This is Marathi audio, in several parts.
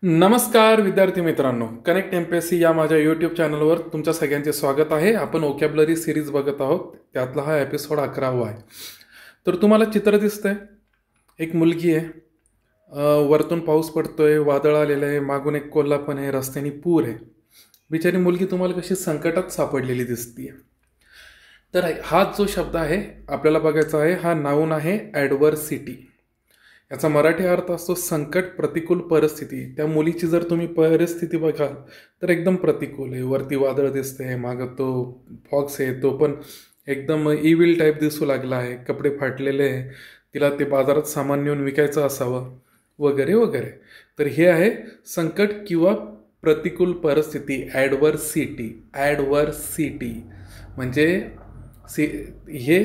नमस्कार विद्यार्थी मित्रांनो, कनेक्ट एमपीएससी या माझ्या यूट्यूब चॅनलवर तुमच्या सगळ्यांचे स्वागत आहे। आपण वोकॅब्युलरी सिरीज बघत आहोत, त्यातला हा एपिसोड 11वा आहे। तर तुम्हाला चित्र दिसतंय, एक मुलगी आहे, वरतून पाऊस पडतोय, वादळ आलेलं आहे, मागून एक कोल्हा पण आहे, रस्त्याने पूर आहे। बिचारी मुलगी तुम्हाला कशी संकटात सापडलेली दिसतीये। तर हा जो शब्द आहे आपल्याला बघायचा आहे, हा नाउन आहे ॲडव्हर्सिटी। याचा मराठी अर्थ असतो संकट, प्रतिकूल परिस्थिती। त्या मुलीची जर तुम्ही परिस्थिती बघाल तर एकदम प्रतिकूल आहे। वरती वादळ दिसते, मागं तो फॉक्स आहे, तो पण एकदम इविल टाईप दिसू लागला आहे, कपडे फाटलेले आहे, तिला ते बाजारात सामान नेऊन विकायचं असावं वगैरे वगैरे। तर हे आहे संकट किंवा प्रतिकूल परिस्थिती, ॲडव्हर्सिटी। ॲडव्हर्सिटी म्हणजे हे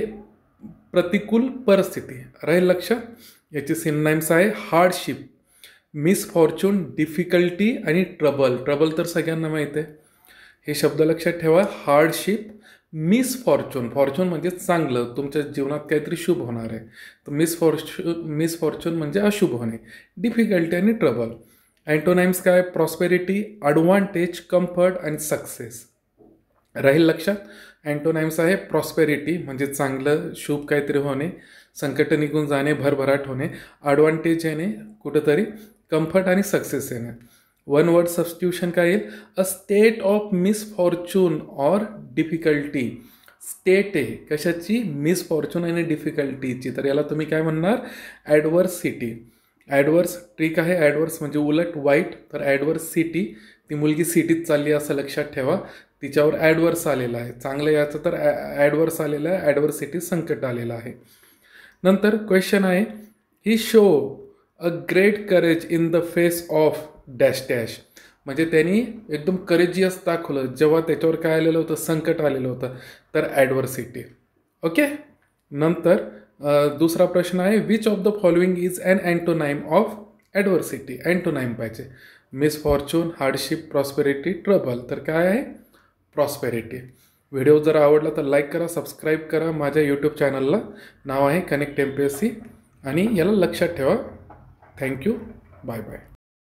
प्रतिकूल परिस्थिती। राहील लक्षात? याची सिनोनिम्स आहे हार्डशिप, मिसफॉर्च्यून, डिफिकल्टी आणि ट्रबल। ट्रबल तर सगळ्यांना माहीत आहे, हे शब्द लक्षात ठेवा। हार्डशिप, मिसफॉर्च्यून, फॉर्च्यून म्हणजे चांगलं, तुमच्या जीवनात काहीतरी शुभ होणार आहे, तर मिसफॉर्च्यून म्हणजे अशुभ होणे, डिफिकल्टी आणि ट्रबल। अँटोनाइम्स काय? प्रॉस्पेरिटी, ॲडव्हान्टेज, कम्फर्ट आणि सक्सेस। राहील लक्षात? अँटोनाइम्स आहे प्रॉस्पेरिटी म्हणजे चांगलं शुभ काहीतरी होणे, संकट निघून जाणे, भरभराट होणे, ॲडव्हान्टेज येणे कुठंतरी, कम्फर्ट आणि सक्सेस येणे। वन वर्ड सबस्टिट्यूशन काय येईल? A state of misfortune or difficulty. State आहे कशाची? मिसफॉर्च्यून आणि डिफिकल्टीची, तर याला तुम्ही काय म्हणणार? ॲडव्हर्सिटी। ॲडव्हर्स ट्रिक आहे, ॲडव्हर्स म्हणजे उलट, वाईट, तर ॲडव्हर्सिटी। ती मुलगी सिटीत चालली असं लक्षात ठेवा, तिच्यावर ॲडव्हर्स आलेला आहे। चांगलं याचं तर ॲडव्हर्स आलेलं आहे, ॲडव्हर्सिटी संकट आलेलं आहे। नंतर क्वेश्चन आहे, he show a great courage in the face of dash dash. म्हणजे त्यांनी एकदम करेजियस दाखवलं जेव्हा त्याच्यावर काय आलेलं होतं, संकट आलेलं होतं, तर ॲडव्हर्सिटी। ओके। नंतर दुसरा प्रश्न आहे, which of the following is an antonym of adversity. Antonym पाहिजे, मिसफॉर्च्यून, हार्डशिप, प्रॉस्पेरिटी, ट्रबल, तर काय आहे? प्रॉस्पेरिटी। व्हिडिओ जर आवडला तर लाईक करा, सबस्क्राईब करा। माझ्या यूट्यूब चॅनलला नाव आहे कनेक्ट एमपीएससी आणि याला लक्षात ठेवा। Thank you, bye bye.